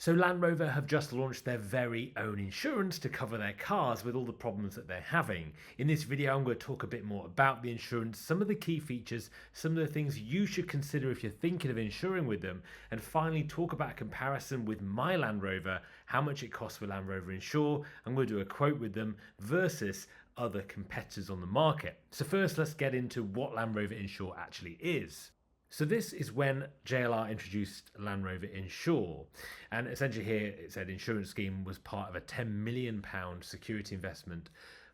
So Land Rover have just launched their very own insurance to cover their cars with all the problems that they're having. In this video, I'm going to talk a bit more about the insurance, some of the key features, some of the things you should consider if you're thinking of insuring with them, and finally talk about a comparison with my Land Rover, how much it costs for Land Rover Insure. I'm going to do a quote with them versus other competitors on the market. So first, let's get into what Land Rover Insure actually is. So this is when JLR introduced Land Rover Insure, and essentially here it said insurance scheme was part of a £10 million security investment,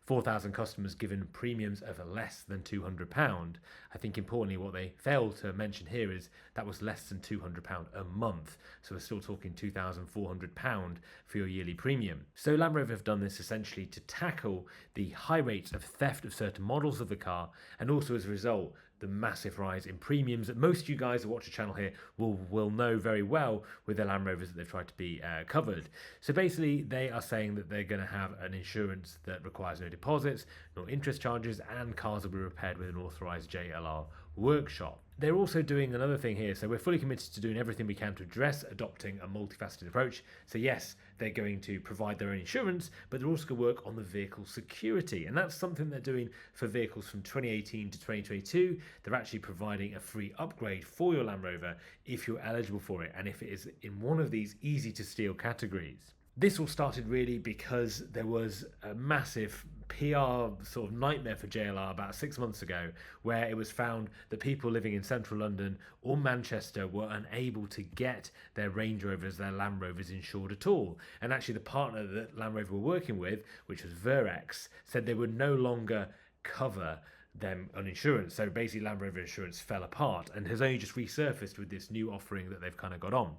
4,000 customers given premiums of less than £200. I think importantly what they failed to mention here is that was less than £200 a month, so we're still talking £2,400 for your yearly premium. So Land Rover have done this essentially to tackle the high rates of theft of certain models of the car, and also as a result the massive rise in premiums that most of you guys who watch the channel here will know very well with the Land Rovers that they've tried to be covered. So basically they are saying that they're going to have an insurance that requires no deposits, no interest charges, and cars will be repaired with an authorised JLR workshop. They're also doing another thing here, so we're fully committed to doing everything we can to address adopting a multifaceted approach. So yes, they're going to provide their own insurance, but they're also going to work on the vehicle security, and that's something they're doing for vehicles from 2018 to 2022. They're actually providing a free upgrade for your Land Rover if you're eligible for it, and if it is in one of these easy to steal categories. This all started really because there was a massive PR sort of nightmare for JLR about 6 months ago, where it was found that people living in central London or Manchester were unable to get their Range Rovers, their Land Rovers insured at all. And actually the partner that Land Rover were working with, which was Verex, said they would no longer cover them on insurance. So basically Land Rover Insurance fell apart and has only just resurfaced with this new offering that they've kind of got on.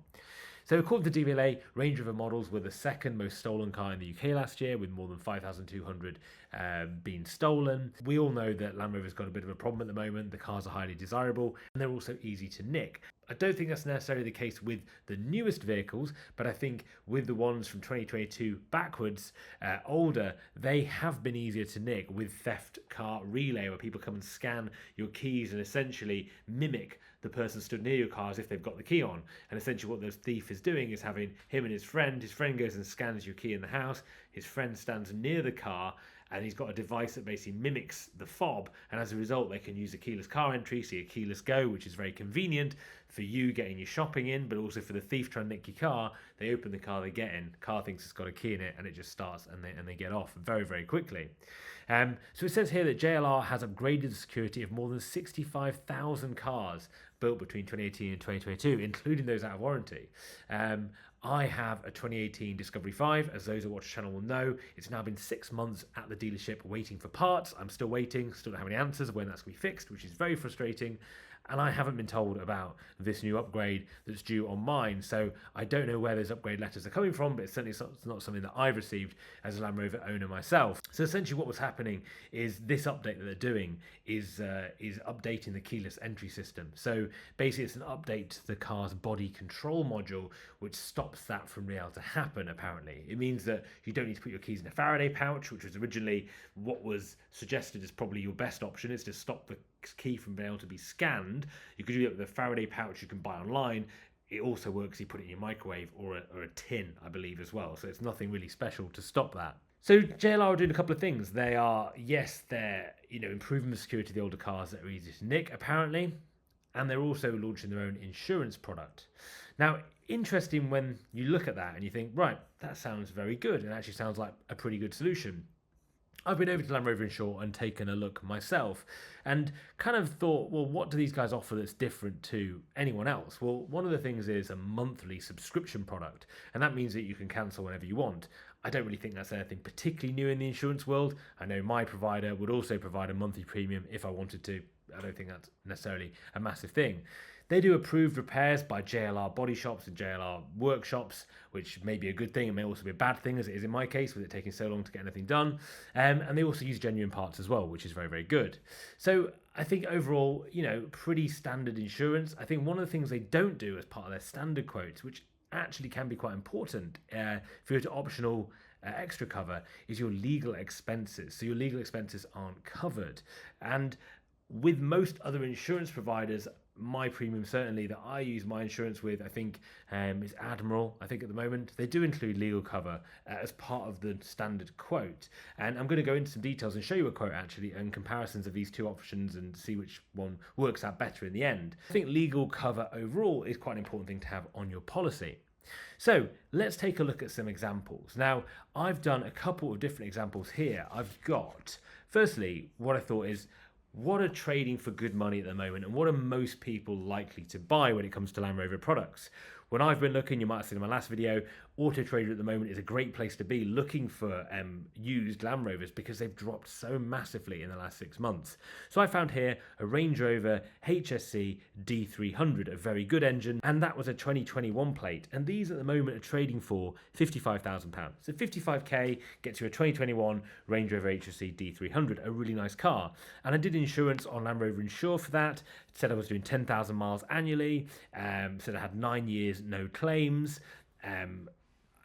So according to DVLA, Range Rover models were the second most stolen car in the UK last year, with more than 5,200 being stolen. We all know that Land Rover's got a bit of a problem at the moment. The cars are highly desirable and they're also easy to nick. I don't think that's necessarily the case with the newest vehicles, but I think with the ones from 2022 backwards, older, they have been easier to nick with theft car relay, where people come and scan your keys and essentially mimic the person stood near your car as if they've got the key on. And essentially what the thief is doing is having him and his friend goes and scans your key in the house, his friend stands near the car, and he's got a device that basically mimics the fob, and as a result they can use a keyless car entry, so a keyless go, which is very convenient for you getting your shopping in, but also for the thief trying to nick your car. They open the car, they get in, car thinks it's got a key in it, and it just starts and they get off very, very quickly. So it says here that JLR has upgraded the security of more than 65,000 cars built between 2018 and 2022, including those out of warranty. I have a 2018 Discovery 5, as those who watch the channel will know. It's now been 6 months at the dealership waiting for parts. I'm still waiting, still don't have any answers of when that's going to be fixed, which is very frustrating. And I haven't been told about this new upgrade that's due on mine. So I don't know where those upgrade letters are coming from, but it's certainly not something that I've received as a Land Rover owner myself. So essentially what was happening is this update that they're doing is updating the keyless entry system. So basically it's an update to the car's body control module, which stops that from being able to happen, apparently. It means that you don't need to put your keys in a Faraday pouch, which was originally what was suggested as probably your best option, is to stop the key from being able to be scanned. You could do that with a Faraday pouch you can buy online. It also works, you put it in your microwave or a tin, I believe, as well. So it's nothing really special to stop that. So JLR are doing a couple of things. They are, yes, they're improving the security of the older cars that are easy to nick, apparently, and they're also launching their own insurance product. Now, interesting when you look at that and you think, right, that sounds very good, and actually sounds like a pretty good solution. I've been over to Land Rover Insure and taken a look myself and kind of thought, well, what do these guys offer that's different to anyone else? Well, one of the things is a monthly subscription product, and that means that you can cancel whenever you want. I don't really think that's anything particularly new in the insurance world. I know my provider would also provide a monthly premium if I wanted to. I don't think that's necessarily a massive thing. They do approved repairs by JLR body shops and JLR workshops, which may be a good thing. It may also be a bad thing, as it is in my case, with it taking so long to get anything done. And they also use genuine parts as well, which is very, very good. So I think overall, pretty standard insurance. I think one of the things they don't do as part of their standard quotes, which actually can be quite important for you to optional extra cover, is your legal expenses. So your legal expenses aren't covered. And with most other insurance providers, my premium certainly that I use my insurance with, I think, is Admiral. I think at the moment they do include legal cover as part of the standard quote, and I'm going to go into some details and show you a quote actually and comparisons of these two options and see which one works out better in the end. I think legal cover overall is quite an important thing to have on your policy. So let's take a look at some examples. Now, I've done a couple of different examples here. I've got, firstly, what I thought is, what are trading for good money at the moment, and what are most people likely to buy when it comes to Land Rover products? When I've been looking, you might have seen in my last video, Auto Trader at the moment is a great place to be looking for used Land Rovers because they've dropped so massively in the last 6 months. So I found here a Range Rover HSC D300, a very good engine, and that was a 2021 plate. And these at the moment are trading for £55,000. So 55k gets you a 2021 Range Rover HSC D300, a really nice car. And I did insurance on Land Rover Insure for that. It said I was doing 10,000 miles annually, said I had 9 years, no claims.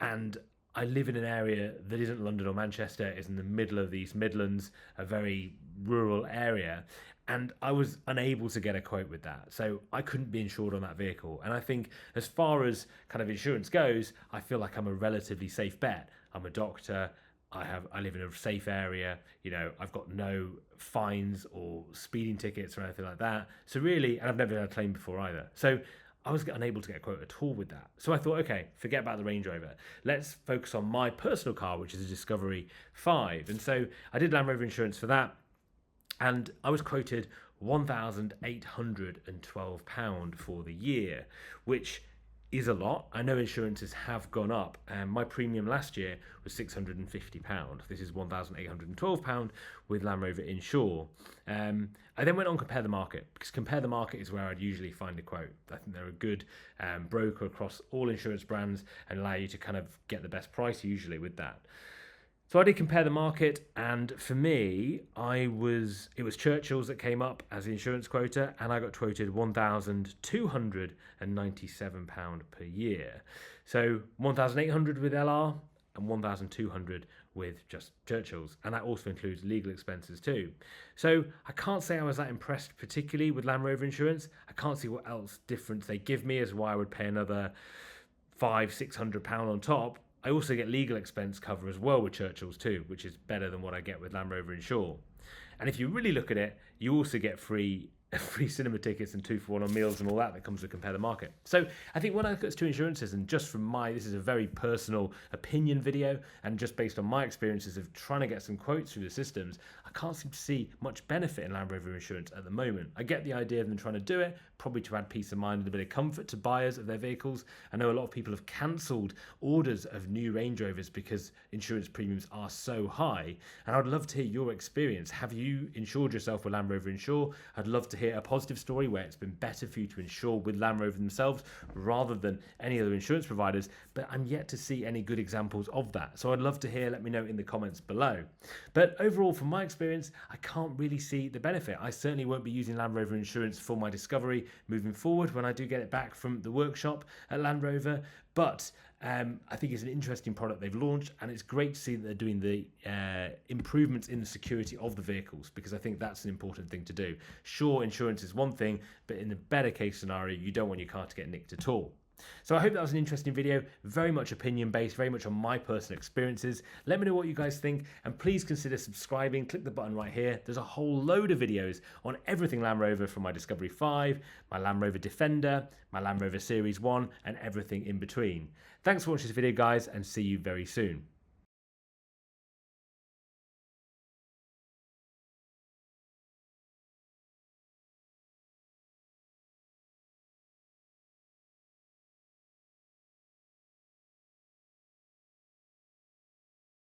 And I live in an area that isn't London or Manchester, it's in the middle of the East Midlands, a very rural area, and I was unable to get a quote with that. So I couldn't be insured on that vehicle. And I think as far as kind of insurance goes, I feel like I'm a relatively safe bet. I'm a doctor, I live in a safe area, you know, I've got no fines or speeding tickets or anything like that. So really, and I've never had a claim before either. So I was unable to get a quote at all with that. So I thought, okay, forget about the Range Rover. Let's focus on my personal car, which is a Discovery 5. And so I did Land Rover Insurance for that. And I was quoted £1,812 for the year, which is a lot. I know insurances have gone up, and my premium last year was £650. This is £1,812 with Land Rover Insure. I then went on Compare the Market, because Compare the Market is where I'd usually find a quote. I think they're a good broker across all insurance brands and allow you to kind of get the best price usually with that. So I did Compare the Market, and for me, it was Churchill's that came up as the insurance quota, and I got quoted £1,297 per year. So £1,800 with LR and £1,200 with just Churchill's, and that also includes legal expenses too. So I can't say I was that impressed particularly with Land Rover Insurance. I can't see what else difference they give me as why I would pay another £500-600 on top. I also get legal expense cover as well with Churchill's too, which is better than what I get with Land Rover Insure. And if you really look at it, you also get free cinema tickets and 2-for-1 on meals and all that comes with Compare the Market. So I think when I look at two insurances, and just from this is a very personal opinion video, and just based on my experiences of trying to get some quotes through the systems, I can't seem to see much benefit in Land Rover Insurance at the moment. I get the idea of them trying to do it, probably to add peace of mind and a bit of comfort to buyers of their vehicles. I know a lot of people have cancelled orders of new Range Rovers because insurance premiums are so high, and I'd love to hear your experience. Have you insured yourself with Land Rover Insure? I'd love to hear a positive story where it's been better for you to insure with Land Rover themselves rather than any other insurance providers, but I'm yet to see any good examples of that. So I'd love to hear, let me know in the comments below. But overall, from my experience, I can't really see the benefit. I certainly won't be using Land Rover Insurance for my Discovery moving forward when I do get it back from the workshop at Land Rover, but I think it's an interesting product they've launched, and it's great to see that they're doing the improvements in the security of the vehicles, because I think that's an important thing to do. Sure, insurance is one thing, but in the better case scenario, you don't want your car to get nicked at all. So I hope that was an interesting video, very much opinion based, very much on my personal experiences. Let me know what you guys think, and please consider subscribing. Click the button right here. There's a whole load of videos on everything Land Rover, from my Discovery 5, my Land Rover Defender, my Land Rover Series 1, and everything in between. Thanks for watching this video, guys, and see you very soon.